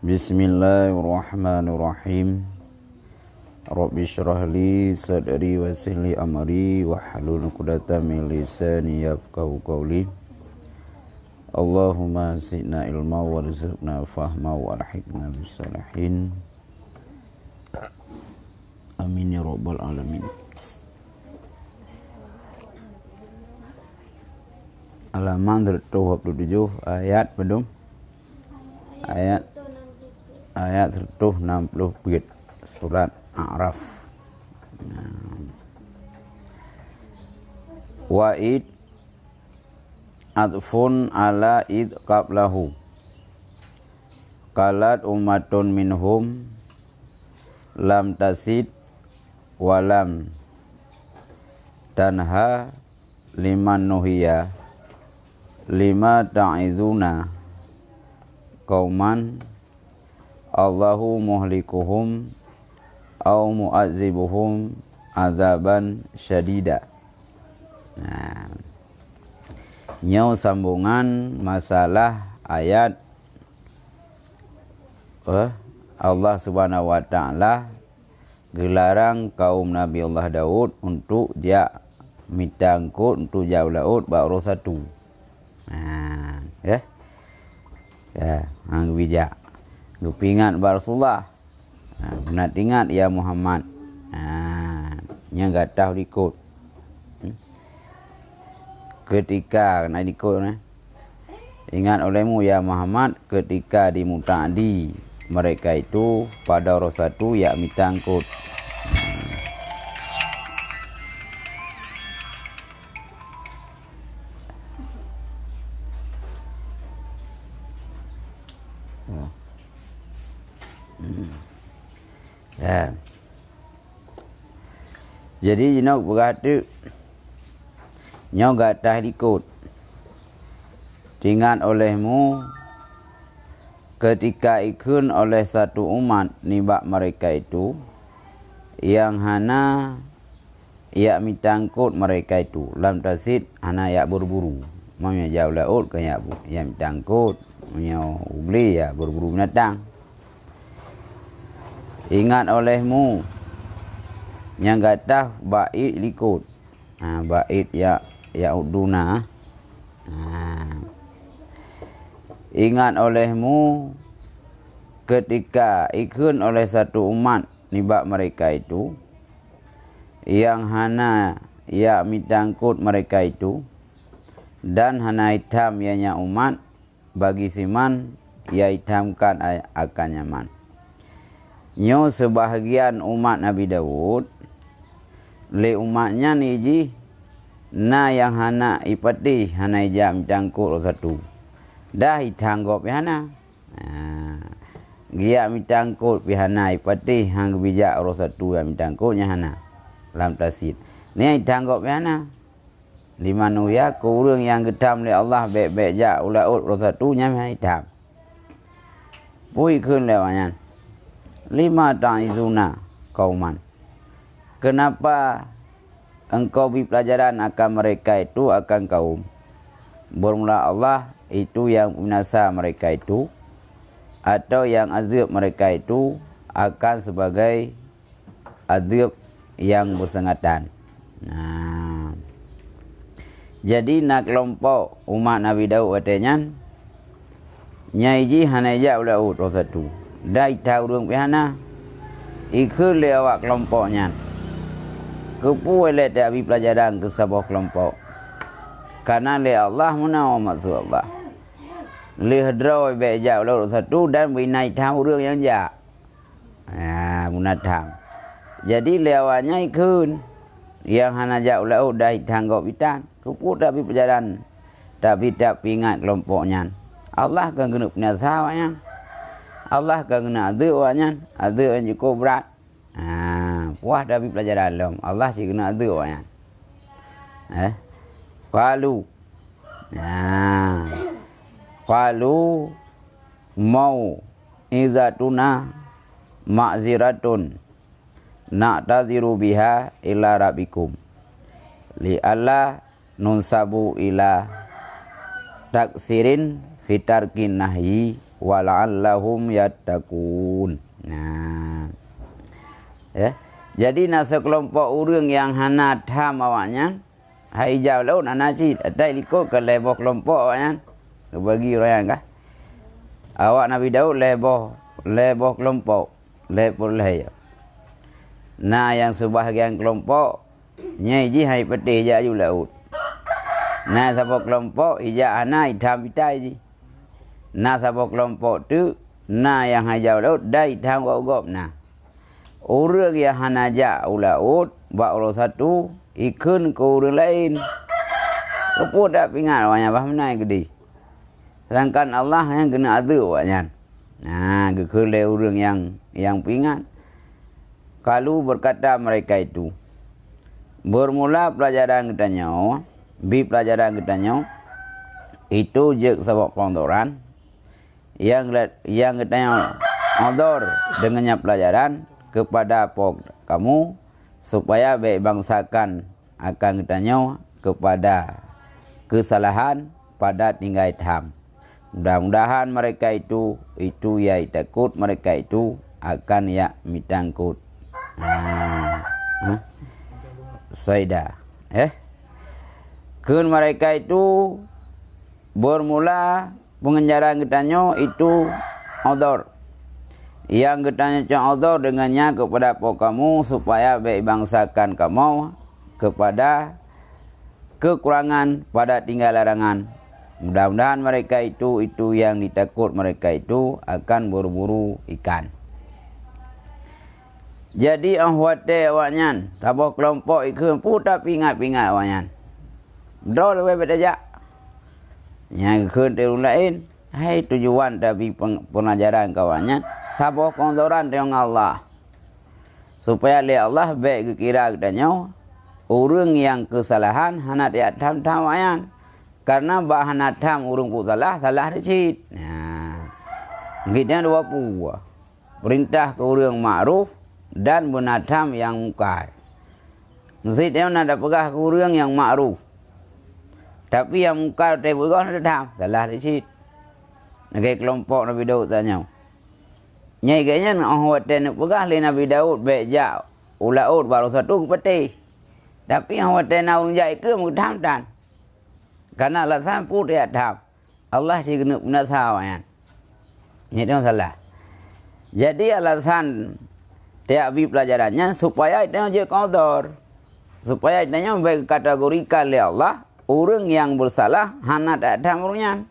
Bismillahirrahmanirrahim. Rabbi shrah li sadri wa yassir li amri wahlul 'uqdatam min lisani yafqahu qawli. Allahumma zidna ilma warzuqna fahma walhiqna bis-shalihin. Amin ya rabbal alamin. Halaman 127 ayat belum? Ayat 160 surat A'raf. Wa'id adfun ala id qablahu qalat ummatun minhum lam tasid walam tanha liman nuhiya lima ta'izuna qauman Allahu muhlikuhum au mu'adzibuhum azaban syadida. Nah, nyau sambungan masalah ayat Allah Subhanahu wa taala gelarang kaum Nabi Allah Daud untuk dia mitangkut untuk jauh laut baru satu. Nah, ya. Ya, hang bijak. Gupingat Rasulullah. Nak ingat ya Muhammad. Nya enggak tahu ikut. Ketika nak ikut ingat olehmu ya Muhammad ketika dimuta'di mereka itu pada orang satu ya mitangkut. Ya. Jadi jenok berkata nyok gatah ikut tingat olehmu ketika ikun oleh satu umat nibak mereka itu yang hana ya mitangkut mereka itu lam tasid hana ya berburu mamnya jauh laut kayak ya mitangkut mamnya ubli ya berburu binatang. Ingat olehmu yang gatah bait likut. Bait ya uduna. Ingat olehmu ketika ikun oleh satu umat nibak mereka itu yang hana ya mitangkut mereka itu dan hana hitam ianya umat bagi siman ya hitamkan akan nyaman. Nyo sebahagian umat Nabi Daud le umatnya niji na yang hana ipati hana jam cangkul satu dah itanggop hana gia mitangkut pihana ipati hang bijak ro satu yang mitangkutnya hana lam tasid ni itanggop hana lima nuya ku urang yang gedam le Allah baik-baik ja ulaut ro satu nya hitam pui keun lewanyan lima ta'izuna kauman. Kenapa engkau beri pelajaran akan mereka itu akan kaum? Bermula Allah itu yang binasa mereka itu atau yang azab mereka itu akan sebagai azab yang bersengatan. Nah, jadi nak kelompok umat Nabi Daud katanya nyaiji hanaja ulaut satu. Dah tahu orang pihana ikut le awak kelompoknya kepu le tak beri pelajaran ke sebuah kelompok karena le Allah menawa maksud Allah le hadrau beja ulah satu dan binai tahu orang yang ja munatam jadi le awaknya ikut yang hana ja ulah dah tanggap itan kepu tak beri pelajaran tapi tak ingat kelompoknya Allah kan kena penyasawanya Allah kan kena adawanya, yang cukup berat. Puas dah pergi pelajaran dalam. Allah sih kena adawanya. Qalu mau izatuna ma'ziratun na'taziru biha ila rabbikum li alla nunsabu ila taksirin fitarkin nahyi wa la'allahum yattaqun. Nah. Ya. Jadi nasa kelompok orang yang hana tham awaknya hai hijau laut anaji atai likut ke leboh kelompok awaknya bagi orang kah awak Nabi Daud leboh kelompok leboh leh. Nah yang sebahagian kelompok nyai ji hai peti hijau laut. Nah sabo kelompok hijau ana hitam pitai ji. Nah sabo kelompok tu nah yang hijau laut dai hitam gop-gop. Nah orang yang hanaja ulaut bak orang satu ikun ke orang lain. Apa tak pingat awaknya bah menai gede. Sedangkan Allah yang kena ada awaknya. Nah, kekelai orang yang pingat. Kalau berkata mereka itu bermula pelajaran kita nyawa, pelajaran kita nyawa itu je sebab kondoran yang kita nyawa odor dengannya pelajaran kepada kamu supaya baik bangsakan akan ditanya kepada kesalahan pada tinggal ham. Mudah-mudahan mereka itu ya takut mereka itu akan ya mitangkut. Saida. Kun mereka itu bermula pengenjaran ditanya itu odor. Yang ketanya contoh dengannya kepada kamu supaya baik bangsakan kamu kepada kekurangan pada tinggal larangan. Mudah-mudahan mereka itu yang ditakut mereka itu akan berburu ikan. Jadi ahwate awaknya tabah kelompok ikut putar pingat-pingat awaknya. Draw lebih beda. Yang ikut terus lain. Hai tujuan dari pengajaran kawannya sabah kondoran dengan Allah supaya oleh Allah baik kira katanya orang yang kesalahan hana dia tham-tham ayan karena bah hana tham orang ku salah dicit. Nah kita dua puah perintah ke orang ma'ruf dan benatam yang mungkar. Mesti dia nak pegah ke orang yang ma'ruf tapi yang mungkar dia pegah nak tham salah dicit. Nagai kelompok Nabi Daud tanya. Nyai kayaknya ahwat dan pegah le Nabi Daud baik jak ulaut baru satu peti. Tapi ahwat dan orang jai ke mudam dan. Karena alasan pun dia tham. Allah si kena penasah kan. Ini dia salah. Jadi alasan dia ambil pelajarannya supaya dia je qadar. Supaya dia baik kategorikan oleh Allah orang yang bersalah hana tak tham orangnya.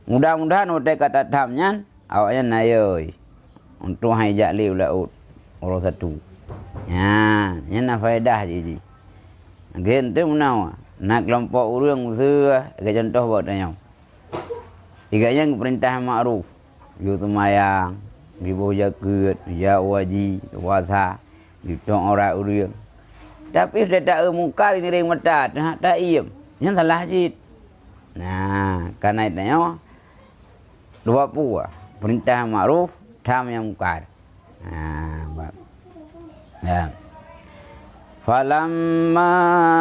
Mudah-mudahan utai kata tamnya awaknya nayoi untuk hajak li ulaut orang satu. Ya, ini nak faedah je. Gente menawa nak kelompok orang musuh ke contoh buat tanya. Iganya perintah ma'ruf, yo tumayang, ribu jaket, ya waji, puasa, gitu orang orang. Tapi sudah tak mungkar ini ring mata, tak iem. Yang salah jid. Nah, karena itu dua puah perintah ma'ruf tam yang mungkar. Ya. Falamma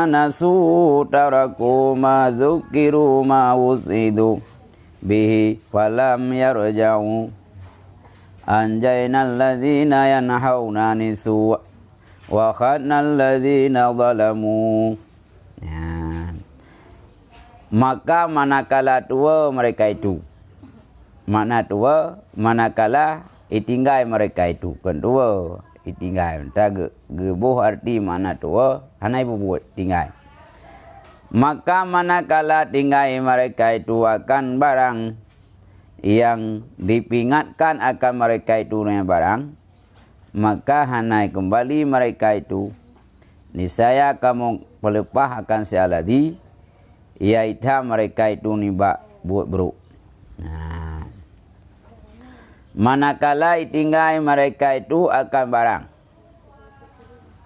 nasu taraku ma zukiru ma wusidu bihi falam yarja'u anjaynal ladzina yanhauna nisu wa khadnal ladzina zalamu. Ya. Maka manakala tua mereka itu makna tua manakala itinggai mereka itu kedua itinggai tak gebuh arti makna tua hanai buat tinggai maka manakala tinggai mereka itu akan barang yang dipingatkan akan mereka itu dengan barang maka hanai kembali mereka itu niscaya kamu pelepah akan sealadi iaitu mereka itu nibak buat buruk. Manakala tinggal mereka itu akan barang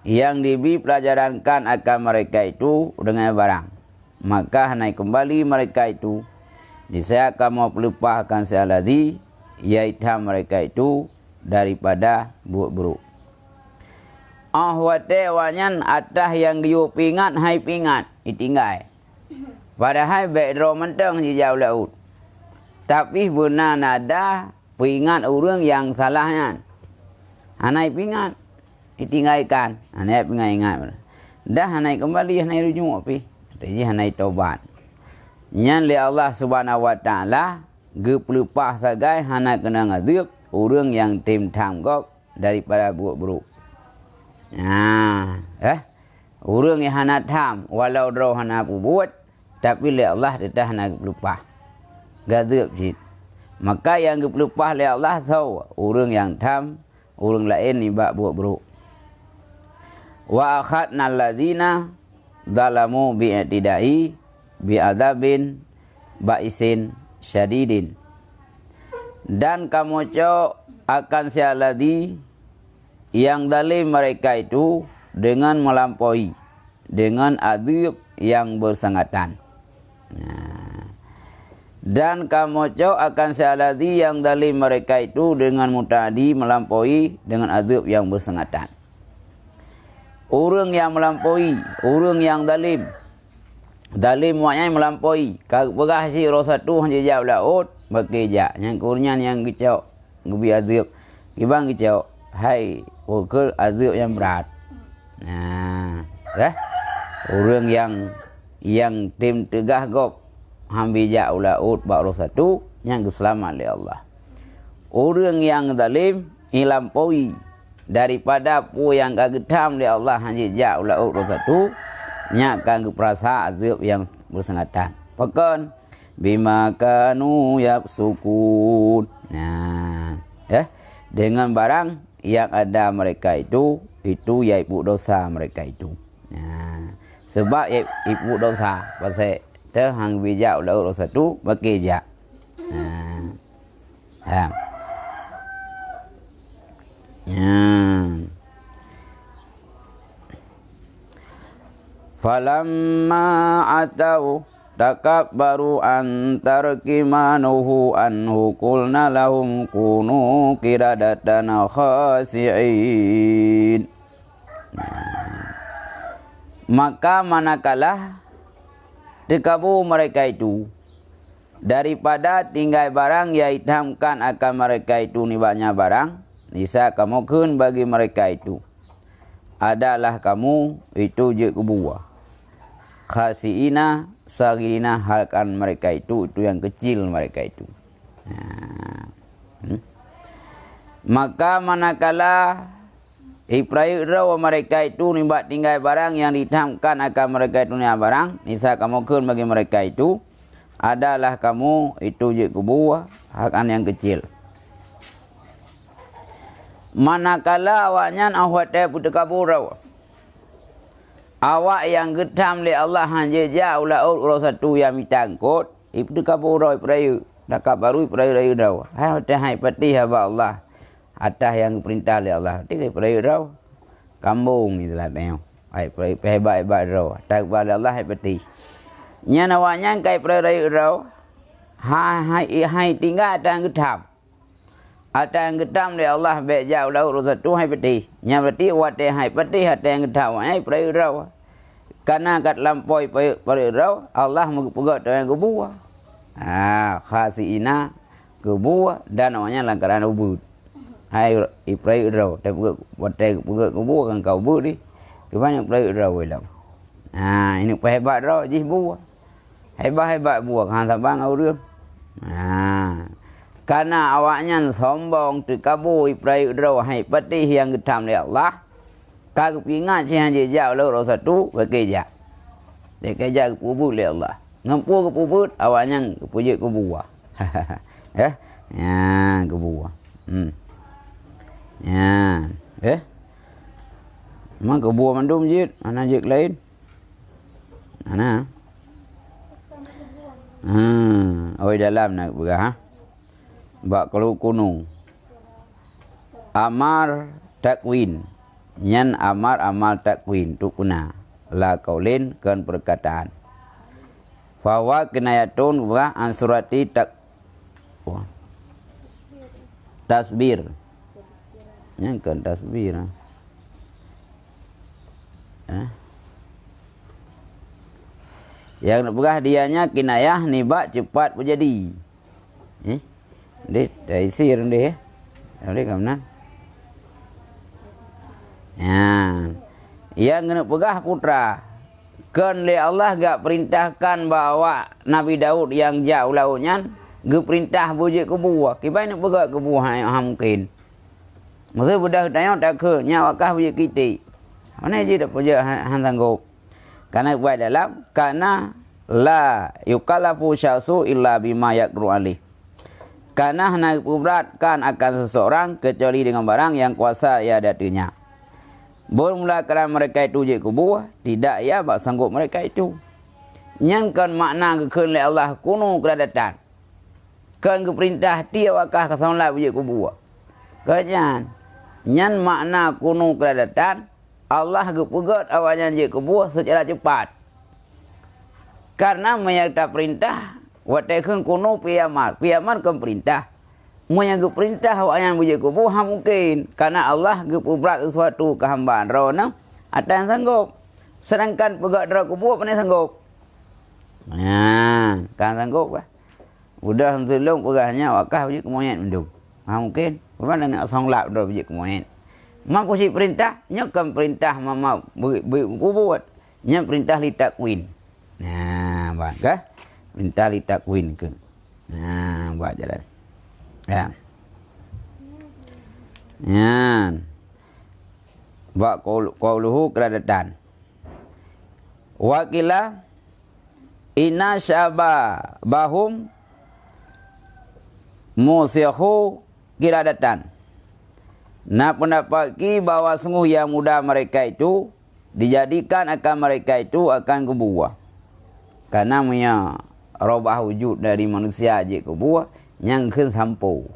yang dibi pelajarankan akan mereka itu dengan barang maka naik kembali mereka itu niscaya kamu pelupa akan sealadi iaitu mereka itu daripada buat buruk. Ahwate wanyan atah yang diu pingat itinggai padahal baik dro mentang di jauh laut tapi benar nada pingat orang yang salahnya. Hanai pingat ditinggalkan, hanai ingat. Dah hanai kembali, hanai rujuk pi. Jadi hanai taubat. Nyan li Allah Subhanahu wa taala geplupah sagai hanai kena ngazab orang yang tim tanggap daripada buat buruk. Orang yang hana tham walau draw hana buat tapi li Allah tetap hana lupa. Gazab jid. Maka yang lupa li Allah tahu orang yang tham, orang lain ni buat buruk. Wa akhadna alladzina zalamu bi'tidai bi'adzabin ba'isin syadidin. Dan kamu cok akan sialadi yang zalim mereka itu dengan melampaui, dengan azab yang bersangatan. Dan kamu cok akan sialadi yang zalim mereka itu dengan mutadi melampaui dengan azab yang bersangatan. Orang yang melampaui, orang yang zalim. Zalim maknanya melampaui. Kalau berhasil rosa tu hanya jauh laut, bekerja. Yang kurnian yang kicau, gubi azab. Ibang kicau, hai, wakil azab yang berat. Orang yang tim tegah gop, hambi jauh laut, bak rosa tu, yang selamat oleh Allah. Orang yang zalim, melampaui. Daripada pu yang kagetam oleh Allah hanya jauh laut rosa tu, nyakkan perasa azab yang bersangatan. Pakon bima kanu yafsukun. Dengan barang yang ada mereka itu iaitu dosa mereka itu. Sebab ibu dosa pasal terhang bijak laut dosa tu bekerja. Falamma atau takabbaru an tarki manuhu anhu qulna lahum kunu qiradatan khasi'in. Maka manakala tekabur mereka itu daripada tinggal barang yang hitamkan akan mereka itu ni banyak barang, nisa kamu kun bagi mereka itu adalah kamu itu je kebuah khasiina sagirina halkan mereka itu yang kecil mereka itu. Maka manakala iprairau mereka itu nimbat tinggal barang yang ditamkan akan mereka itu ni barang, nisa kamu kun bagi mereka itu adalah kamu itu je kebuah halkan yang kecil. Manakala awaknya awak putekabur awak yang getam le Allah hanya jauh laut urus satu yang mitangkut putekabur iprayu dakap baru iprayu daw hai hai pati haba Allah atas yang perintah le Allah tiga iprayu daw kambung itulah tengok hai hebat daw tak bala Allah hai pati nya awaknya kai iprayu daw hai tinggal dan getam. Ada yang gedam dia Allah baik jauh laut rosa tu hai peti. Nya berarti wate hai peti ada yang gedam hai perau. Karena kat lampoi perau Allah mengepegat yang kebuah. Khasiina kebuah dan namanya langkaran ubud. Hai perau tapi wate pegat kebuah kan kau ubud di. Kebanyak perau welam. Ini hebat rau jih buah. Hebat buah kan sabang orang. Karena awaknya sombong terkabur iprayu draw hai patih yang getam oleh Allah. Kagak ingat si hanya jauh laut rosa tu bekerja. Dia kerja kubur oleh Allah. Ngempu kubur awaknya puji kubur. Kubur. Memang kubur mandum je, mana je lain. Mana? Oi dalam nak berah. Bak kalau kuno amar takwin nyan amar amal takwin tu kuna la kaulin kan perkataan bahwa kinayatun wa ansurati tasbir nyan kan tasbir yang berah dianya kinayah nibak cepat menjadi. Dia dah isi dia. Boleh kamu. Yang kena pegah putra. Kan le Allah gak perintahkan bawa Nabi Daud yang jauh lautnya, ge perintah bujik ke buah. Kibai nak pegah ke buah yang mungkin. Masa budak tanya tak ke nyawakah bujik kita. Mana je dak pujik hang sanggup. Karena buat dalam karena la yukallafu syasu illa bima yaqru alih. Karena hendak beratkan akan seseorang kecuali dengan barang yang kuasa ia datinya. Bermula kerana mereka itu je kubur, tidak ya bak sanggup mereka itu. Nyangkan makna kekenli Allah kuno keradatan. Kan keperintah dia wakah kesanlah je kubur. Kenyan, nyan makna kuno keradatan, Allah kepegat awalnya je kubur secara cepat. Karena menyerta perintah, watakun kuno piyamar kan perintah. Yang perintah awaknya bujik kubur mungkin karena Allah berat sesuatu kehambaan rona ada yang sanggup. Sedangkan pegat dara kubur mana sanggup? Kan sanggup lah. Udah tolong pegahnya wakah bujik kemoyet mendung. Mungkin mana nak songlap dara bujik kemoyet. Mak kusi perintah nyokam perintah mama bui kubur. Nya perintah li takwin. Buat kah? Perintah li takwin ke. Buat jalan. Ya. Wa qauluhu keradatan. Wakila inna syaba bahum musihu kiradatan. Nah pendapat ki bahwa sungguh yang muda mereka itu dijadikan akan mereka itu akan kebuah. Karena punya robah wujud dari manusia je kebuah yang khun sampo.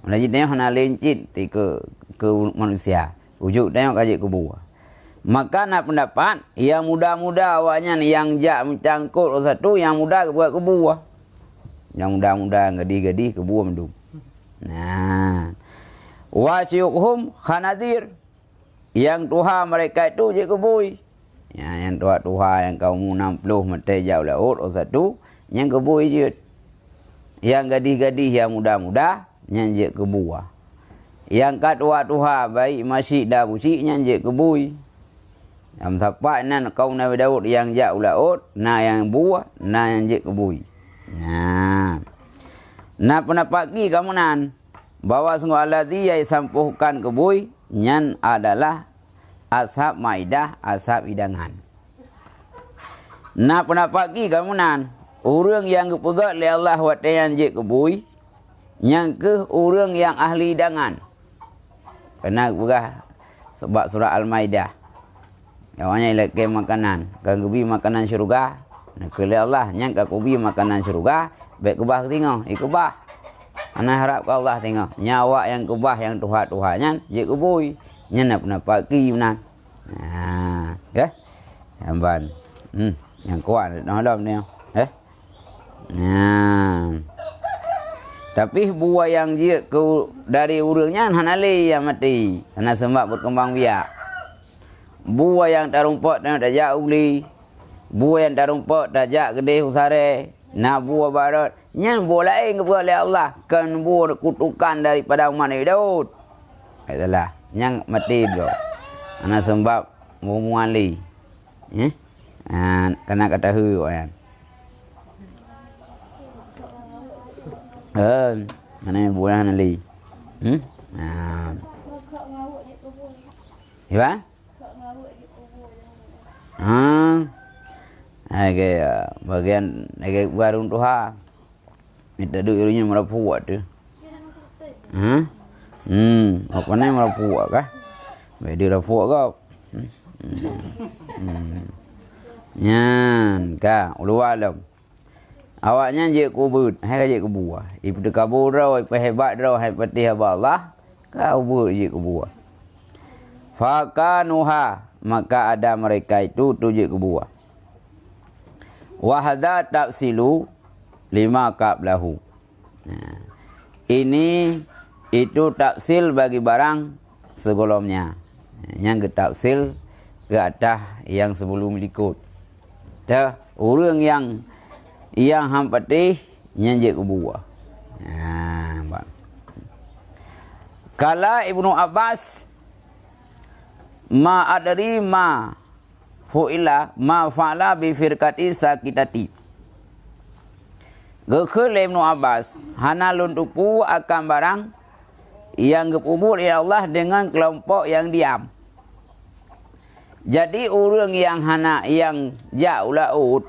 Jadi tengok hana lencit ke manusia. Wujud tengok kaji ke buah. Maka nak pendapat yang muda-muda awaknya yang jak mencangkut satu yang muda buat ke buah. Yang muda-muda gedi-gedi ke buah mendung. Wa syukhum khanazir. Yang Tuhan mereka itu je ke bui. Yang Tuhan yang kaum 60 metai jauh laut satu yang ke bui je. Yang gadis-gadis yang muda-muda nyanjek ke buah. Yang katua-tua baik masih dah busik nyanjek ke bui. Yang tapak nan kaum Nabi Daud yang jauh laut, na yang buah, na nyanjek ke bui. Nah pendapat ki kamu nan bahwa sungguh alladzi yang sampuhkan ke bui nyan adalah ashab maidah, ashab hidangan. Nah pendapat ki kamu nan orang yang kepegat oleh Allah watayan je kebui, yang ke orang yang ahli hidangan. Kena pegah sebab surah Al-Maidah. Yang ilakai makanan, kan kebi makanan syurga. Nak oleh Allah yang ke kebi makanan syurga, baik kebah tengok, ikubah. Ana harap ke Allah tengok, nyawa yang kebah yang tuha-tuhannya je kebui. Nya nak pendapat ki benar. Ya. Amban. Yang kuat dalam ni. Tapi buah yang dia dari urangnya hanali yang mati, hana sembah berkembang biak. Buah yang tarumpot dan dajak uli, buah yang tarumpot dajak gede usare, nak buah barat, yang buah lain kepada oleh Allah, kan buah kutukan daripada umat Nabi Daud. Itulah, yang mati bro. Hana sembah muali, kena kata hu kan. Mana buah nali? Ya? Bagian warung tuha. Minta duitnya merapu tu. Apa ni merapu kah? Dia rapu kau. Nyan ka ulualam. Awaknya je kubut, hai je kebuah. Ibu de kabur rawai hebat raw hai pati haba Allah, kau buat je kebuah. Fakanuha, maka ada mereka itu tuje kebuah. Wa hadza tafsilu lima qablahu. Ini itu tafsil bagi barang sebelumnya. Yang tafsil ke atas yang sebelum ikut. Dah orang yang hampatih nyanjek ke buah. Kala Ibnu Abbas ma adri ma fu'ila ma fa'ala bi firqati sakitati. Gekhul Ibnu Abbas hana luntupu akan barang yang gepubur ya Allah dengan kelompok yang diam. Jadi orang yang hana yang jauh laut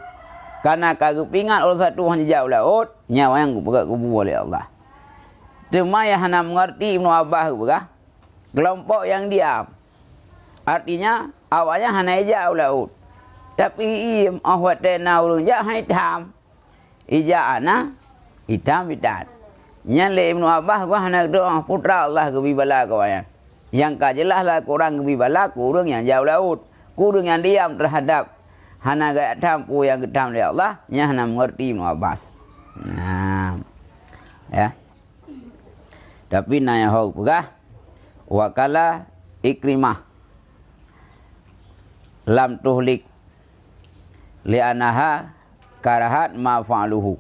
karena kagepingan orang satu hanya jauh laut nyawa yang kubur oleh Allah. Cuma yang hana mengerti Ibnu Abbas berkah kelompok yang diam. Artinya awalnya hana jauh laut. Tapi im ahwatena urang ja hitam. Ija ana hitam bidan. Nyale Ibnu Abbas gua hana doa putra Allah ke bibala kawayan. Yang kajelaslah kurang ke bibala kurang yang jauh laut. Kurang yang diam terhadap hana gaya tampu yang getam oleh Allah nya hana mengerti Ibnu Abbas. Nah. Ya. Tapi naya hau pegah wakala Ikrimah lam tuhlik li'anaha karahat ma fa'aluhu.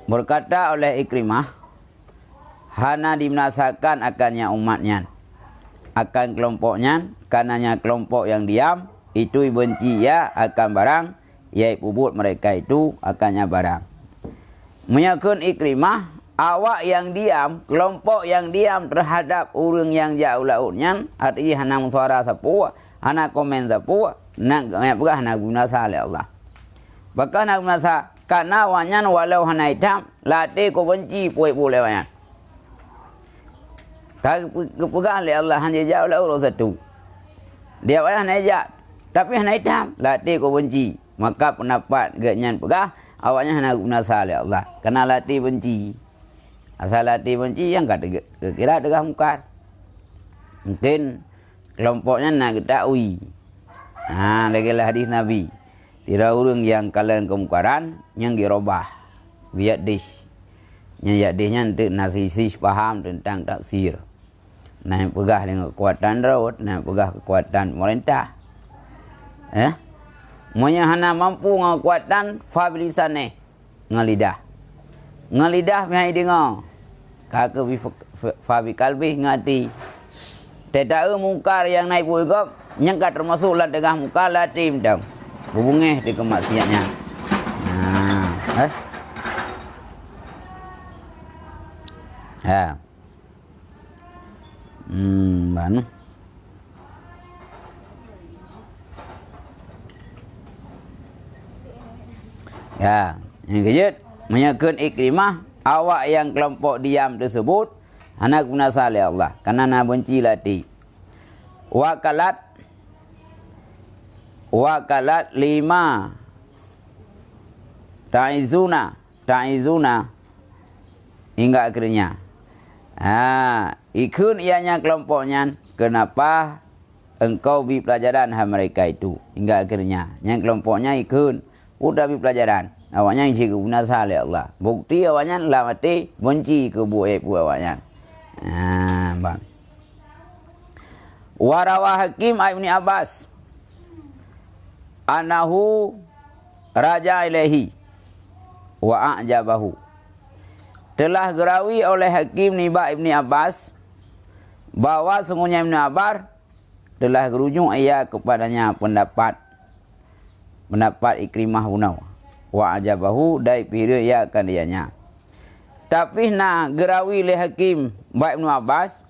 Berkata oleh Ikrimah hana dibinasakan akannya umatnya, akan kelompoknya, karenanya kelompok yang diam itu benci ya akan barang ya pubut mereka itu akannya barang. Menyakun Ikrimah awak yang diam, kelompok yang diam terhadap orang yang jauh lautnya, artinya hana suara sepua, hana komen sepua, nak pegah hana guna oleh Allah. Bahkan hana guna karena wanyan walau hana hitam, latih ko benci puai-puai wanyan. Tak pegah oleh Allah hanya jauh laut satu. Dia wanyan hana jauh, tapi hana hitam, latih ko benci. Maka pendapat ganyan pegah, awaknya hana guna oleh Allah. Karena latih benci. Asal hati benci yang kira degah mungkar. Mungkin kelompoknya nak ketahui. Lagilah hadis Nabi. Tidak orang yang kalian kemungkaran yang dirubah. Biar dish. Yang dishnya untuk nasisis paham tentang tafsir. Nah yang pegah dengan kekuatan raut, nah yang pegah kekuatan pemerintah. Monya hana mampu dengan kekuatan fabilisane ngalidah. Ngalidah mihai dengar. Kakak fabi kalbi ngati. Tidak mungkar yang naik puigop nyangka termasuk lah tengah muka lah tim dong. Hubungnya di kemaksiatnya. Mana? Ya, yang kejut menyakun Ikrimah awak yang kelompok diam tersebut anak guna salih Allah karena nak benci lati. Wakalat lima ta'izuna hingga akhirnya. Ikun ianya kelompoknya kenapa engkau bi pelajaran mereka itu hingga akhirnya. Yang kelompoknya ikun udah bi pelajaran. Awaknya yang cikgu guna salih Allah. Bukti awaknya lah mati benci ke buat awaknya. Bang. Warawah Hakim Ibnu Abbas anahu raja ilahi wa a'jabahu. Telah gerawi oleh Hakim Niba Ibnu Abbas bahwa sungguhnya Ibnu Abbas telah gerujung ia kepadanya pendapat Ikrimah Hunau. Wa ajabahu dai pira ya akan dianya. Tapi na gerawi le Hakim ba Ibnu Abbas,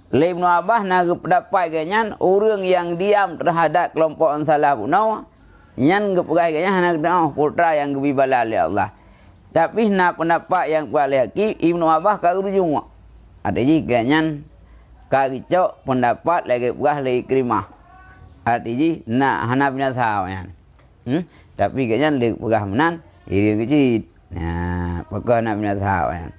le Ibnu Abbas na pendapat ganyan orang yang diam terhadap kelompok salah punau, nyan gepegai ganyan hana doa putra yang gebibala oleh Allah. Tapi na pendapat yang kuali Hakim Ibnu Abbas karujung. Ada jika nyan kagicok pendapat lagi pegah le Ikrimah. Artinya na hana binasa yan. Tapi kayaknya lek pegah menan iri kecil. Nah, pegah nak binasa kan.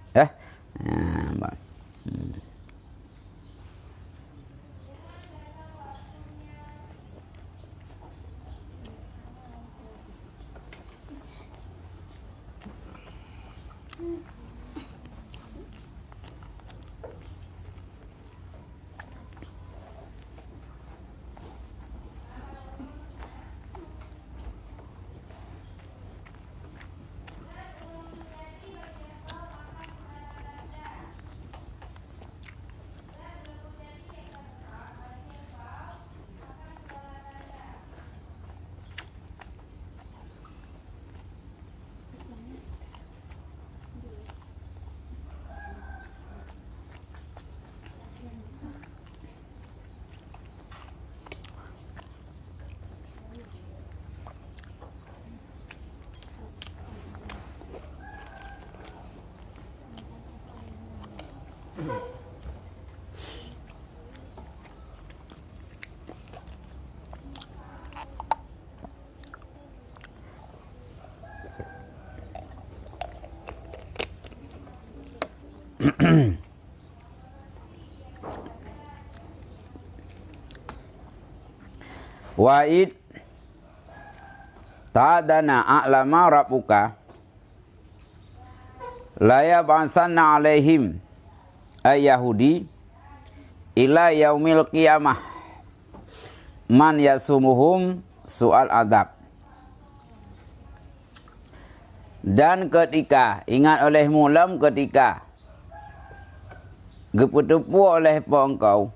Wa'id ta'adana a'lama rabbuka la yab'asanna alaihim ay yahudi ila yaumil qiyamah man yasumuhum su'al adab. Dan ketika ingat oleh mulam ketika geputupu oleh engkau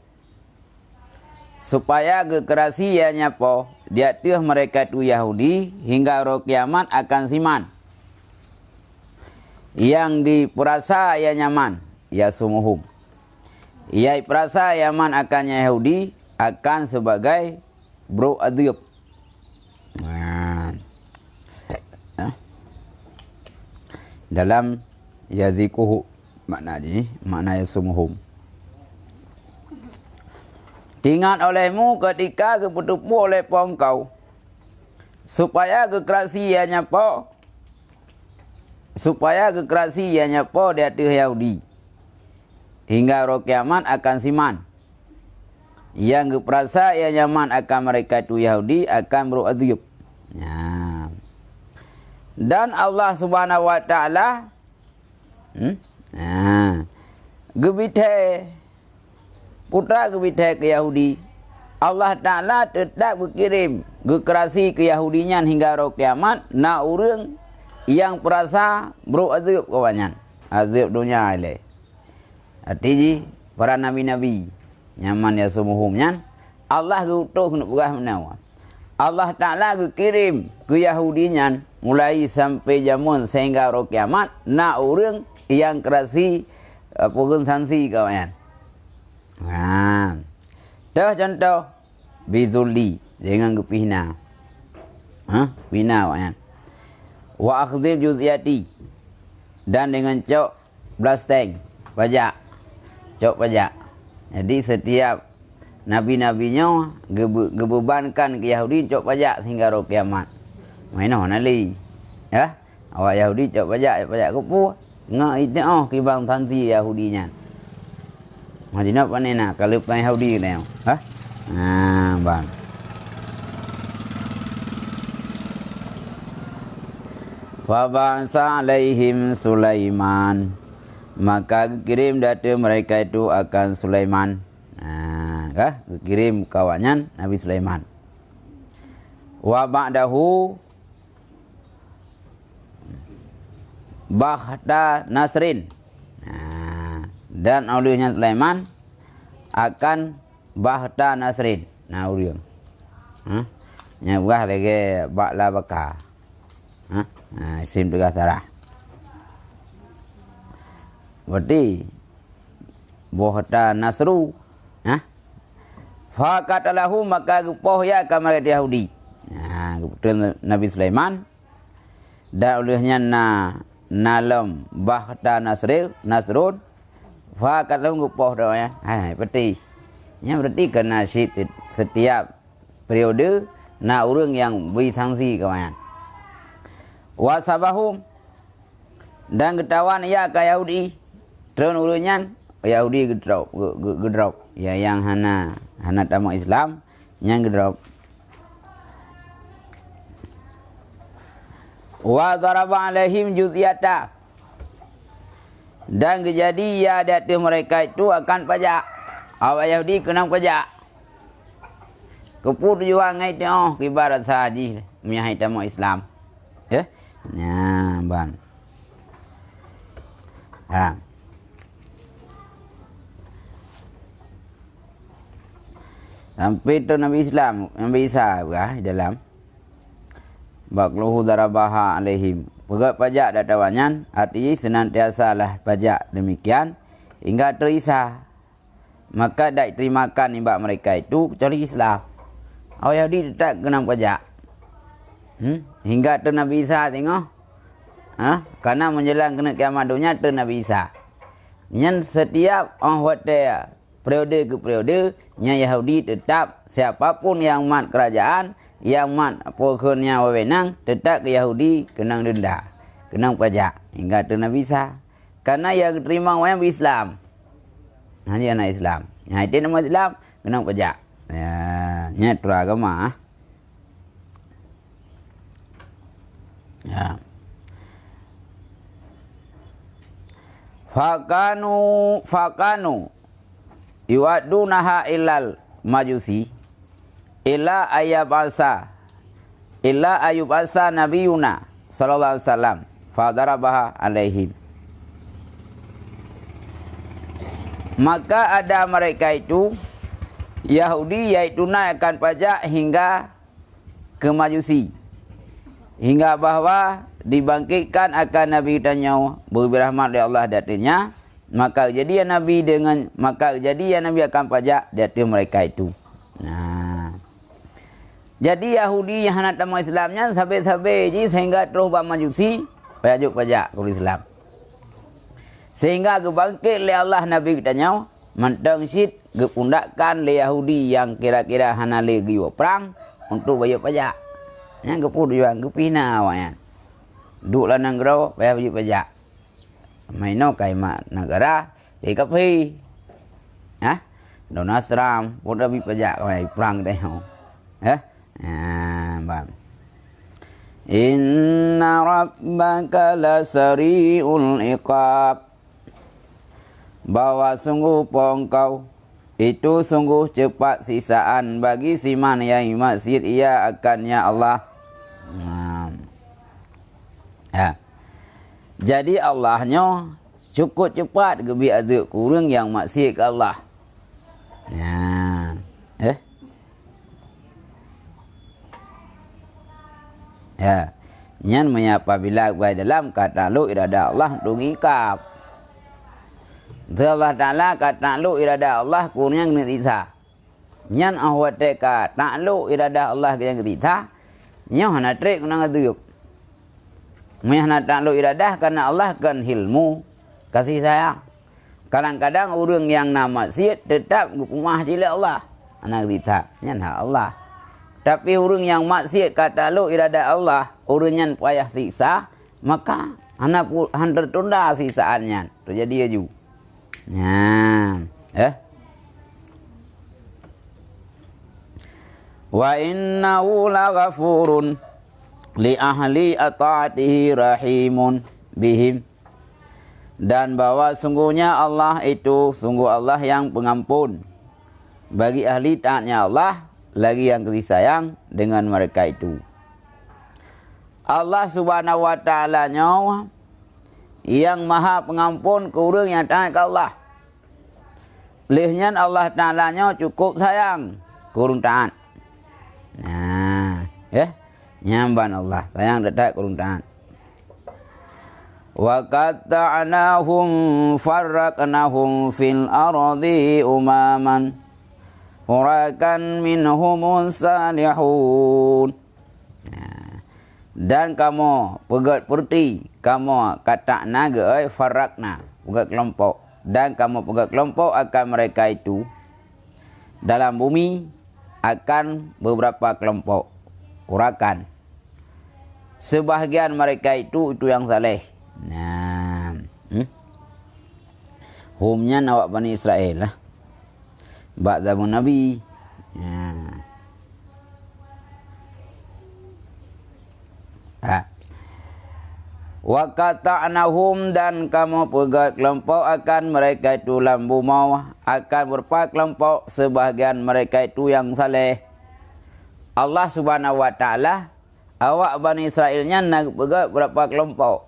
supaya kekerasiannya po diatuh mereka tu Yahudi hingga roh kiamat akan siman yang diperasa ya nyaman ya sumuhum ia perasa yaman akannya Yahudi akan sebagai bro adib. Dalam yazikuhu makna ya sumuhum. Diingat olehmu ketika keputupu oleh engkau supaya kekerasiannya po di hati Yahudi hingga roh kiamat akan siman yang keperasa yang nyaman akan mereka itu Yahudi akan beradab. Ya. Dan Allah Subhanahu wa taala gebite putra gebite ke Yahudi, Allah Ta'ala tetap berkirim gekerasi ke Yahudinya hingga roh kiamat na urang yang perasa bro azab kawanyan azab dunia ile arti para nabi-nabi nyaman ya sumuhumnya Allah gutuh nak berah menawa Allah Ta'ala kirim ke Yahudinya mulai sampai jamun sehingga roh kiamat na urang yang kerasi pokok sanksi kawanyan. Nah, contoh bizuli dengan kepihna, pina kan, wa akhdil juz'iyati dan dengan cok blasteng pajak, cok pajak. Jadi setiap nabi-nabinya gebebankan ke Yahudi cok pajak hingga roh kiamat. Maino nali, ya, awak Yahudi cok pajak kupu, ngak itu kibang tanti Yahudinya. Madinah panena kalau pai Yahudi leo. Bang. Wa ba'sa alaihim Sulaiman. Maka kirim data mereka itu akan Sulaiman. Kirim kawannya Nabi Sulaiman. Wa ba'dahu Bakhta Nasrin. Dan olehnya Sulaiman akan Bakhta Nasrin. Nah uriang. Nyabah lagi bakla baka. Isim tegah sarah. Berarti Bakhta Nasru. Fakatalahu maka gepoh ya kamar Yahudi. Kebetulan Nabi Sulaiman. Dan olehnya nalam Bakhta Nasrun. Fakat lalu ngupoh dah ya. Berarti berarti kena setiap periode na urang yang beri sanksi kawan. Wasabahum dan getawan ya ka Yahudi. Tron urangnya Yahudi gedrop. Ya yang hana tamu Islam yang gedrop. Wa daraba alaihim juz'iyata. Dan kejadi ya data mereka itu akan pajak. Awak Yahudi kena pajak. Keput jual ngai tu kibarat sahaji menyahai tamu Islam. Ya. Nah, bang. Sampai tu Nabi Islam, Nabi Isa dalam bakluhu darabaha alaihim. Pegat pajak datawanyan, artinya senantiasa lah pajak demikian hingga terisa. Maka tak terimakan imbak mereka itu kecuali Islam. Orang Yahudi tetap kena pajak. Hingga tu Nabi Isa tengok. Karena menjelang kena kiamat dunia tu Nabi Isa. Nyan setiap anggota periode ke periode nya Yahudi tetap siapapun yang mat kerajaan, yang mat pokoknya wewenang, tetap ke Yahudi kenang denda, kenang pajak hingga tu Nabi Isa. Karena yang terima orang Islam, hanya anak Islam. Yang itu nama Islam kenang pajak. Ya, nya tu agama. Ya. Fakanu yuadunaha ilal majusi illa ayabasa nabiyuna sallallahu alaihi wasallam fadarabaha alaihim. Maka ada mereka itu Yahudi yaitu naikkan pajak hingga ke majusi, hingga bahwa dibangkitkan akan Nabi tanya beri rahmat oleh Allah datinya, maka kejadian Nabi akan pajak dati mereka itu. Nah, jadi Yahudi yang hendak tamu Islamnya sampai je sehingga terus majusi pajak ke Islam, sehingga kebangkit oleh Allah Nabi tanya mentang syid kepundakkan le Yahudi yang kira-kira hanale giwa perang untuk bayar pajak. Yang kepuduan kepina awaknya. Duk lah negara bayar pajak. Maino kaimat negara di kapi. Ha? Donald Trump pun dah pajak kau perang dah. Ha? Bang. Inna rabbaka lasari'ul iqab. Bahwa sungguh pengkau itu sungguh cepat sisaan bagi si man yang maksiat ia akannya Allah. Ya. Jadi Allahnya cukup cepat gebi azab kurang yang maksiat ke Allah. Ya. Ya. Nyan menyapa bila dalam kata lu irada Allah dungikap. Allah Ta'ala kata lu irada Allah kurang yang ngetisa. Nyan ahwateka ta'lu irada Allah yang ngetisa. Nyan hana trik kunang aduyuk. Mehna ta'lu iradah karena Allah kan hilmu kasih sayang. Kadang-kadang orang yang nama maksiat tetap kumah cila Allah. Anak ngetisa. Nyan hak Allah. Tapi orang yang maksiat kata lu irada Allah, orang yang payah siksa, maka hana tertunda siksaannya. Terjadi aju. Nah, wa innahu laghafurun li ahli ataatihi rahimun bihim. Dan bahwa sungguhnya Allah itu sungguh Allah yang pengampun bagi ahli taatnya Allah, lagi yang kasih sayang dengan mereka itu. Allah Subhanahu wa ta'ala nya yang maha pengampun ke orang yang taat ke Allah. Lihnya Allah Ta'ala nya cukup sayang ke orang taat. Nah, nyamban Allah sayang dekat ke orang taat. Wa qatta'nahum farraqnahum fil ardi umaman hurakan minhum salihun. Dan kamu pegat purti, kamu kata naga farakna, pegat kelompok. Dan kamu pegat kelompok akan mereka itu dalam bumi akan beberapa kelompok urakan. Sebahagian mereka itu yang saleh. Nah, humnya nawak Bani Israel lah. Bak zaman Nabi. Wa qata'nahum dan kamu pegat kelompok akan mereka itu lambu mau akan berupa kelompok sebahagian mereka itu yang saleh. Allah Subhanahu wa ta'ala awak Bani Israelnya nak pegat berapa kelompok.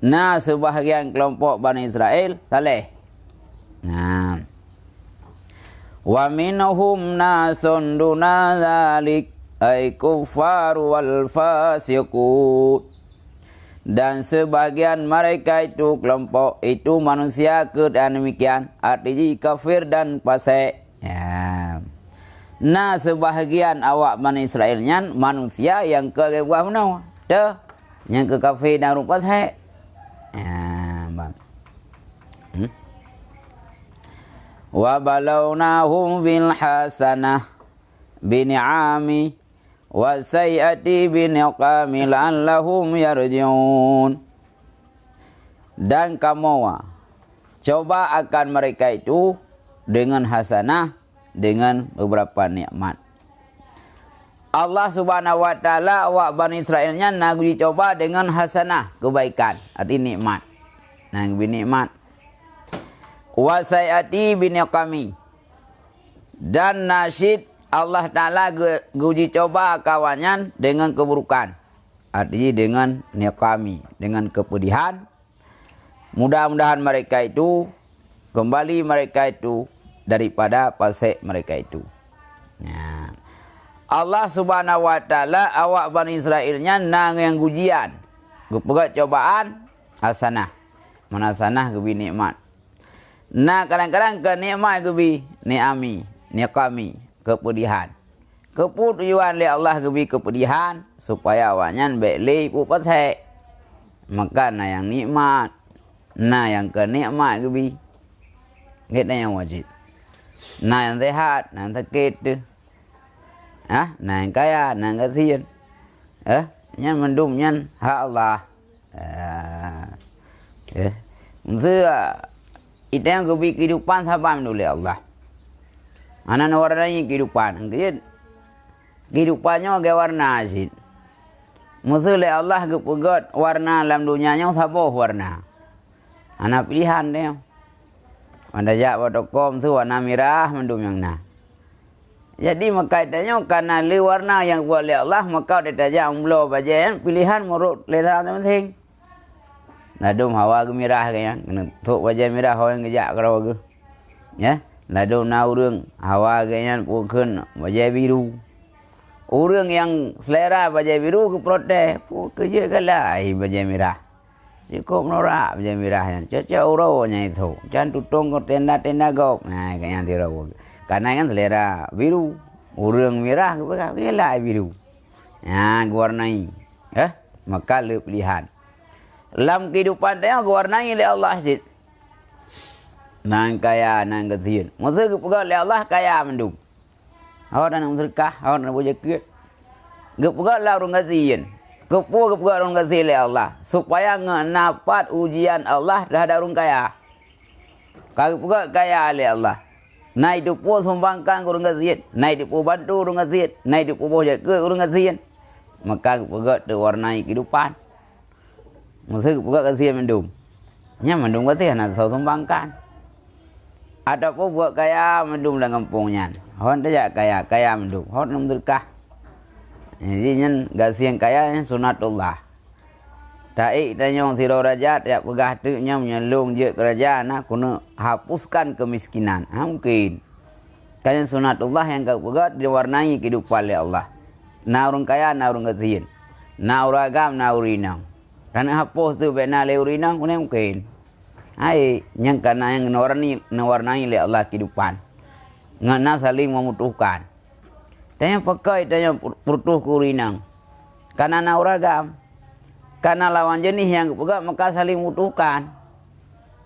Nah, sebahagian kelompok Bani Israel saleh. Nah. Wa minhum nasun duna dzalik ay kuffar wal fasiqun. Dan sebagian mereka itu kelompok itu manusia keadaan demikian, artinya kafir dan fasik. Ya. Nah, sebahagian awak Bani Israelnya manusia yang ke bawah mana? Dah, yang ke kafir dan fasik. Ya, bang. wa balawnahum bil hasanah bini'ami wa sayyati biniqami la'allahum yarji'un. Dan kamu coba akan mereka itu dengan hasanah, dengan beberapa nikmat. Allah Subhanahu wa taala awak Bani Israilnya nak dicoba dengan hasanah, kebaikan, arti nikmat. Nah, nikmat. Wa sayati biniqami. Dan nasyid Allah taala guji coba kawannya dengan keburukan. Artinya dengan niqami, dengan kepedihan. Mudah-mudahan mereka itu kembali mereka itu daripada pasek mereka itu. Nah, Allah Subhanahu wa taala awak Bani Israilnya nang yang ujian. Gepegat cobaan hasanah. Mana hasanah gebi nikmat. Nah, kadang-kadang ke nikmat gebi ni'ami, niqami, kepedihan. Keputujuan li Allah gebi kepedihan supaya awaknya baik pu pasek. Maka na yang nikmat. Nah, yang ke nikmat gebi. Kita yang wajib. Nah, yang sehat, nah yang sakit tu. Nah yang kaya, nah yang kasihan. Nyan mendum nyan hak Allah. Maksudnya itu yang kehidupan sahabat oleh Allah. Anak warnanya kehidupan. Kehidupannya ke warna asid. Maksudnya Allah kepegat warna dalam dunianya sahabat warna. Anak pilihan dia. Anda jak pada.com tu warna merah mendum yang nah. Jadi maka itanya karena li warna yang buat oleh Allah maka dia tajak umblo bajayan pilihan murut leda penting. Ladum hawa ke merah kaya kena tok bajai merah hawa yang gejak kalau ke. Ya, ladum na urang hawa kaya pukun bajai biru. Urang yang selera bajai biru ke protes, pu kerja kalah bajai merah. Cukup norak bajai merah yang caca uraunya itu. Jangan tutung ke tenda-tenda gok. Nah, kaya tirau. Karena kan selera biru, urang merah kebelah biru. Ya, warnai. Maka le pilihan. Dalam kehidupan dia warnai oleh Allah sid. Nang kaya, nang kesian. Maksud kepegat oleh Allah kaya mendum. Awak nang sedekah, awak nang berzakat. Kepegat lah orang kesian. Kepegat orang kesian oleh Allah supaya ngenapat ujian Allah terhadap orang kaya. Kalau kepegat kaya oleh Allah. Naik tu pun sumbangkan orang kasihan. Naik tu pun bantu orang kasihan. Naik tu pun jaga orang kasihan. Maka kepegat terwarnai kehidupan. Maksud kepegat kasihan mendum. Nya mendum kasihan atau sumbangkan. Ada pun buat kaya mendum dalam kampungnya. Orang tak kaya mendum. Orang nak berkah. Jadi nyan kasihan kaya sunatullah. Taik tanya orang sirau raja tak pegah tu nya menyelung je kerajaan kena hapuskan kemiskinan. Mungkin. Kan sunatullah yang kau pegah diwarnai kehidupan oleh Allah. Na orang kaya, na orang kasihan. Na orang agam, na urinang. Karena hapus tu bena le urinang mungkin. Hai, yang karena yang nawarnai oleh Allah kehidupan. Ngana saling membutuhkan. Tanya pakai, tanya putuh ke urinang. Karena na orang agam. Karena lawan jenis yang kepegat maka saling membutuhkan.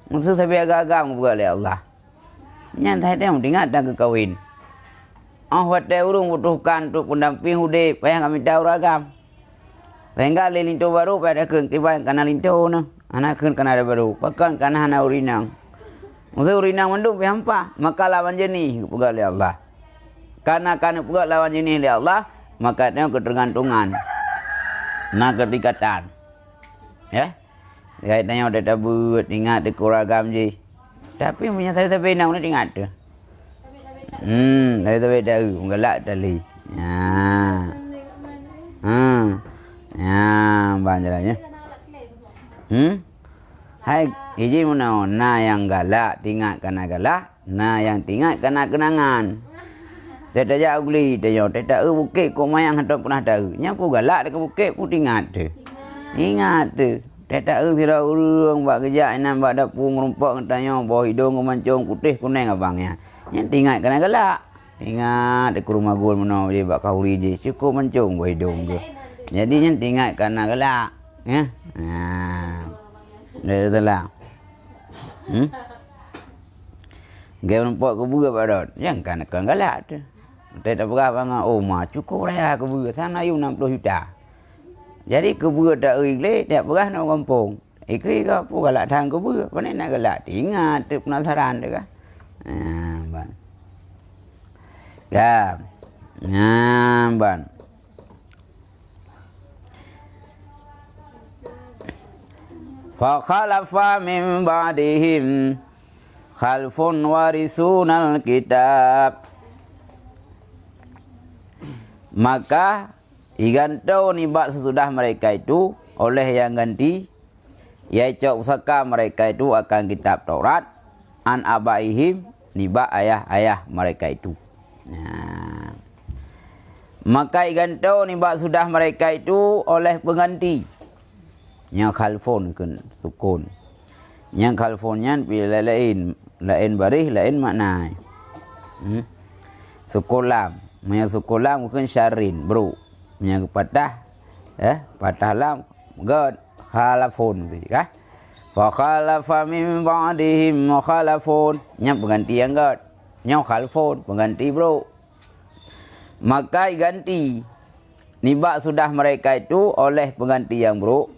Maksud saya agak-agak mempegat oleh Allah. Nyantai dia mendengar dan kekawin. Wadah urung butuhkan untuk pendamping hudip. Payah kami tahu ragam. Sehingga linto baru pada kekibat karena linto na. Anak kena ada baru. Pakan karena anak urinang. Maksud urinang mendung hampa. Maka lawan jenis kepegat oleh Allah. Karena kepegat lawan jenis oleh Allah. Maka dia ketergantungan. Nah ketikatan. Ya, kaitannya udah tabut, ingat di kuragam je. Tapi punya saya tapi nak nak ingat tu. Saya tapi tahu, galak tali. Banjarnya. Hai, hiji mana? Na yang galak tinggal kena galak, na yang tinggal kena kenangan. Tidak jauh beli, tidak bukit kau mayang hendak pernah tahu. Nyapu galak dekat bukit pun ingat tu. Ingat tu. Tak tahu sira urang buat kerja enam buat dapur ngerumpak tanya bawah hidung mancung putih kuning abangnya. Yang ingat kena galak. Ingat di rumah gua mana dia buat kauri je. Cukup mancung bawah hidung tu. Jadi yang ingat kena galak. Ya. Dah itulah. Gaya nampak kubur pada. Yang kan galak tu. Tak berapa ngah. Oh mah cukup raya kubur. Sana you 60 juta. Jadi kubur tak relay. Tak berah nak kampung. Ikut ke apa galak tahan kubur. Apa ni nak galak. Ingat tu penasaran tu kan. Bang. Ya. Bang. Fa khalafa min ba'dihim khalfun warisunal kitab. Maka digantau nibak sesudah mereka itu oleh yang ganti, iaitu pusaka mereka itu akan kitab Taurat an abaihim nibak ayah-ayah mereka itu. Nah. Maka digantau nibak sudah mereka itu oleh pengganti yang khalfun kun sukun. Yang khalfunnya bila lain barih lain makna. Sukulam, yang sukulam bukan syarin, bro. Yang patah patah lam god khalafun tu kah? Fa khalafa min ba'dihim khalafun. Yang pengganti yang god. Yang khalfun pengganti, bro. Maka ganti nibak sudah mereka itu oleh pengganti yang bro.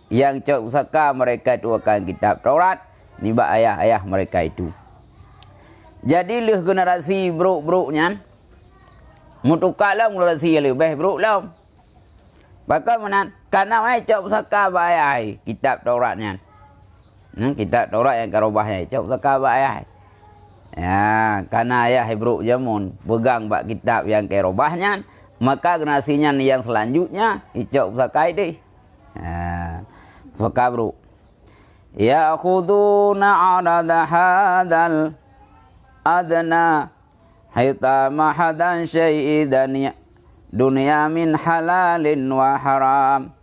Yang cok pusaka mereka itu akan kitab Taurat nibak ayah-ayah mereka itu. Jadi leh generasi bro-bro-nya mutukalah generasi yang lebih bro-lah. Bagaimana? Karena ai cok pusaka ayah kitab Tauratnya. Kitab Taurat yang karobahnya cok pusaka ayah. Ya, karena ayah bro jamun pegang bak kitab yang karobahnya, maka generasinya yang selanjutnya cok pusaka ini. Ya. Suka bro. Ya khuduna arada hadal adna hitama hadan syai'dan dunia min halalin wa haram.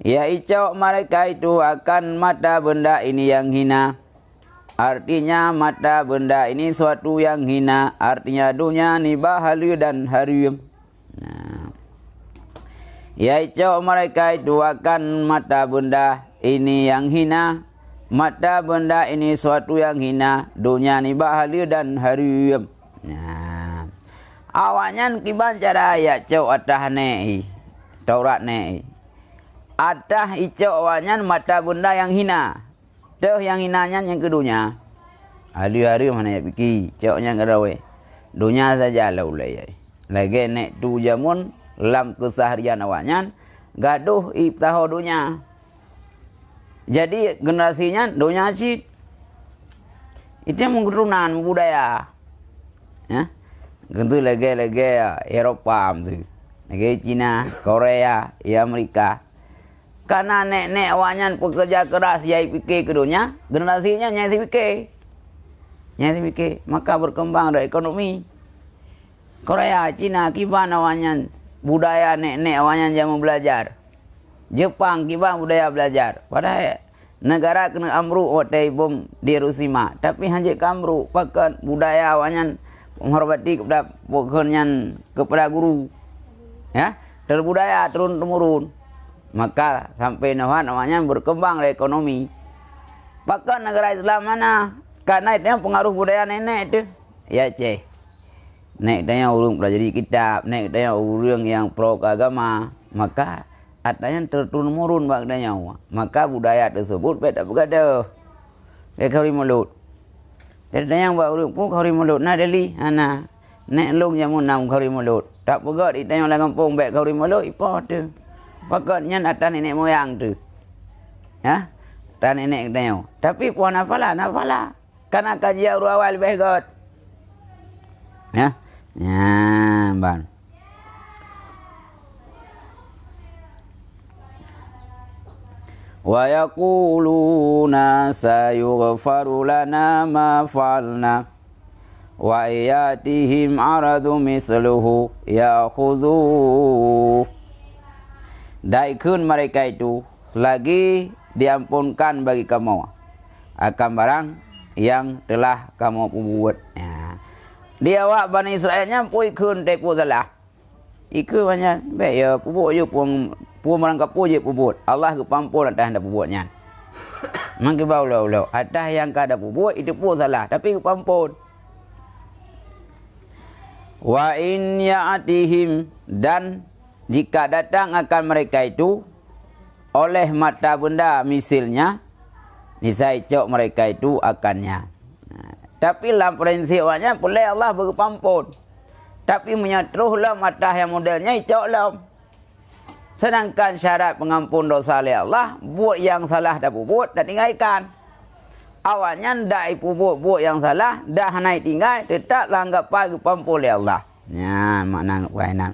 Ya icau mereka itu akan mata benda ini yang hina. Artinya mata benda ini suatu yang hina. Artinya dunia ni bahalu dan haram. Iaitu mereka itu akan mata benda ini yang hina. Mata benda ini suatu yang hina. Dunia ni bahagia dan haram. Nah, awaknya kiban cara ayat cau atah nei Taurat nei. Atah icau awaknya mata benda yang hina. Tuh yang hinanya yang kedunya. Hari-hari mana ya pikir caunya ngarawe. Dunia saja laulai. Lagi nek tu jamun lam keseharian awaknya gaduh ibtaho dunia. Jadi generasinya dunia cid. Itu yang keturunan budaya. Ya. Tentu lagi Eropa tu. Lagi Cina, Korea, Amerika. Karena nek awaknya pekerja keras yai fikir ke dunia, generasinya nyai fikir. Nyai fikir, maka berkembang dari ekonomi. Korea, Cina, kiban awaknya budaya nek awaknya jamu belajar. Jepang kiban budaya belajar. Padahal negara kena amru otai bom di Rusima. Tapi hanjek kamru pakan budaya awaknya menghormati kepada pokoknya kepada guru. Ya, dari budaya turun temurun. Maka sampai awaknya berkembang ekonomi. Pakan negara Islam mana? Karena itu pengaruh budaya nenek itu. Ya ceh. Nek tanya urung pelajari kitab, nek tanya urung yang pro agama, maka adanya terturun-murun bagdanya. Maka budaya tersebut tak bergada. Kayak kau mulut. Dan yang buat urung pun kau mulut. Nah deli, ana nek long yang munam kau mulut. Tak bergad ditanya orang kampung baik kau mulut, ipah tu. Pakatnya atas nenek moyang tu. Ya? Tak nenek tanya. Tapi puan nafalah. Karena kajian awal lebih god. Ya? Ya, bang. Wa yaquluna sayughfaru lana ma fa'alna wa yatihim aradu misluhu ya'khudhu. Daikun mereka itu lagi diampunkan bagi kamu akan barang yang telah kamu buat. Ya. Dia awak Bani Israelnya pui kun te pu salah. Iku banyak baik ya pupuk je pun merangkap pu je puput. Allah ke pampun atas anda puputnya. Mangke baulau atas yang kada buat itu pun salah tapi pampun. Wa in ya'tihim, dan jika datang akan mereka itu oleh mata benda misilnya, nisai cok mereka itu akannya. Tapi dalam prinsipnya boleh Allah berpampun. Tapi menyatruhlah mata yang modelnya coklah. Sedangkan syarat pengampun dosa oleh Allah, buat yang salah dah buat dan tinggalkan. Awalnya dah buat yang salah, dah naik tinggal, tetap langgap berpampun oleh Allah. Ya, makna wainan.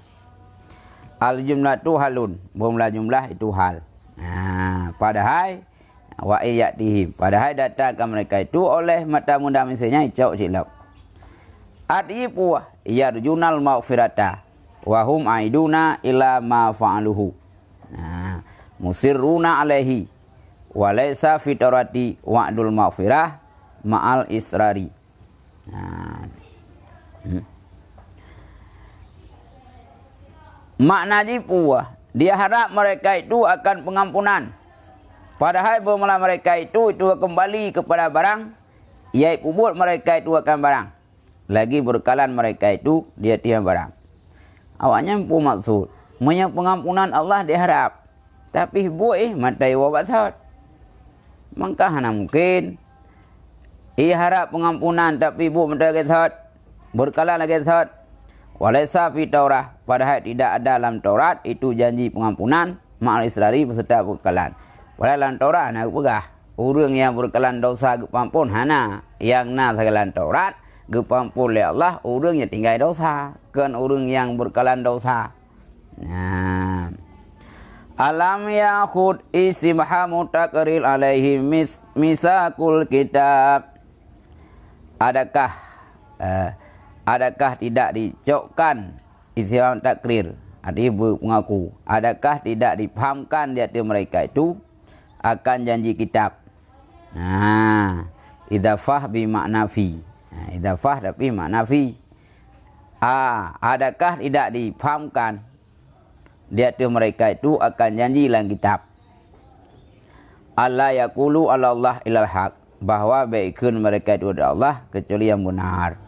Al-jumlah tu halun, bermula jumlah itu hal. Padahal wa iyatihim, padahal datangkan mereka itu oleh mata muda misalnya icok silap. Arti puah yarjunal maghfirata wa hum aiduna ila ma fa'aluhu. Musirruna alaihi wa laysa fitarati wa'dul maghfirah ma'al israri. Makna puah, dia harap mereka itu akan pengampunan. Padahal bermula mereka itu kembali kepada barang, iaitu buat mereka itu akan barang. Lagi berkalan mereka itu dia tiang barang. Awaknya pun maksud, pengampunan Allah diharap. Tapi buat matai wabatat. Maka hana mungkin. Ia harap pengampunan tapi buat matai wabatat. Berkalan lagi wabatat. Walaysa fi Taurah, padahal tidak ada dalam Taurat itu janji pengampunan ma'al israri beserta berkalan. Padahal dalam Taurat nak pegah orang yang berkalan dosa gepampun hana yang na sagalan Taurat gepampun oleh Allah orang yang tinggal dosa kan orang yang berkalan dosa. Alam yakhud isimha mutakaril alaihim misakul kitab. Adakah tidak dicokkan istilah takrir, artinya mengaku, adakah tidak dipahamkan di hati mereka itu akan janji kitab. Idafah bi makna fi. Idafah tapi makna fi. Adakah tidak dipahamkan di hati mereka itu akan janji dalam kitab. Allah yaqulu ala Allah ilal haq, bahwa baikun mereka itu ada Allah kecuali yang benar.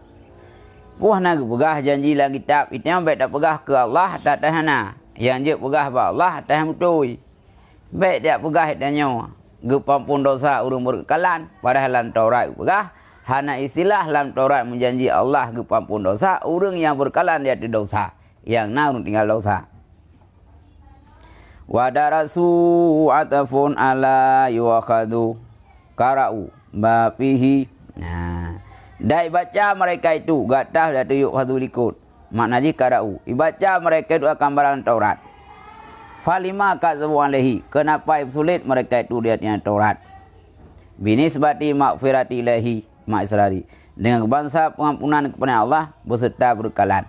Puah nak pegah janji dalam kitab itu yang baik tak pegah ke Allah tak tahana. Yang dia pegah ba Allah tak betul. Baik dia pegah tanya gepampun dosa urang berkalan padahal dalam Taurat pegah hana istilah dalam Taurat menjanji Allah gepampun dosa urang yang berkalan dia ada dosa. Yang na urang tinggal dosa. Wa darasu atafun ala yuakhadu qara'u ma fihi. Dai baca mereka itu gatah dah tuyuk hadu likut. Maknanya qara'u. Ibaca mereka itu akan barang Taurat. Falima kazabu alaihi. Kenapa sulit mereka itu di atas Taurat? Binisbati maghfirati ilahi ma'israri. Dengan bangsa pengampunan kepada Allah beserta berkalan.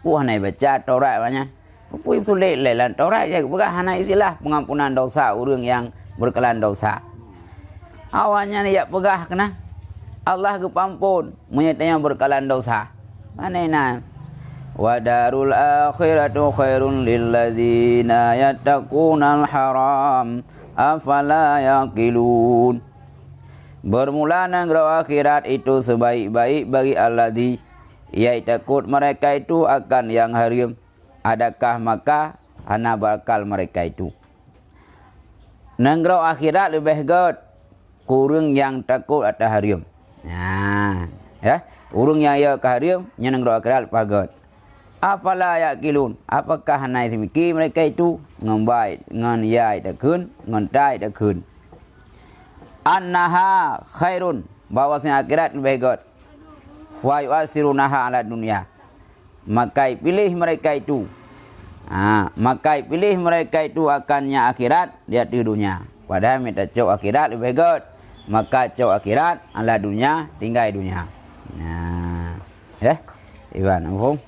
Puah naik baca Taurat banyak. Pupui sulit lelan Taurat je bukan hana istilah pengampunan dosa orang yang berkelan dosa. Awalnya ni ya pegah kena Allah kepampun menyertai yang berkelan dosa. Mana nak? Wa darul akhiratu khairun lil ladzina yattaqunal haram afala yaqilun. Bermula negara akhirat itu sebaik-baik bagi alladzi ia takut mereka itu akan yang haram. Adakah maka hana bakal mereka itu. Negara akhirat lebih god kurang yang takut atas haram. Ya, urung yang ia kaharim yang negara akhirat pagat. Afala yaqilun, apakah hana semiki mereka itu ngambai ngan yai takun ngan tai takun. Annaha khairun, bahwasanya akhirat lebih baik. Wa yu'asirunaha ala dunia. Maka pilih mereka itu. Maka pilih mereka itu akannya akhirat di atas dunia. Padahal minta cok akhirat lebih baik. Maka cok akhirat ala dunia tinggal dunia. Ya. Iban Ampung.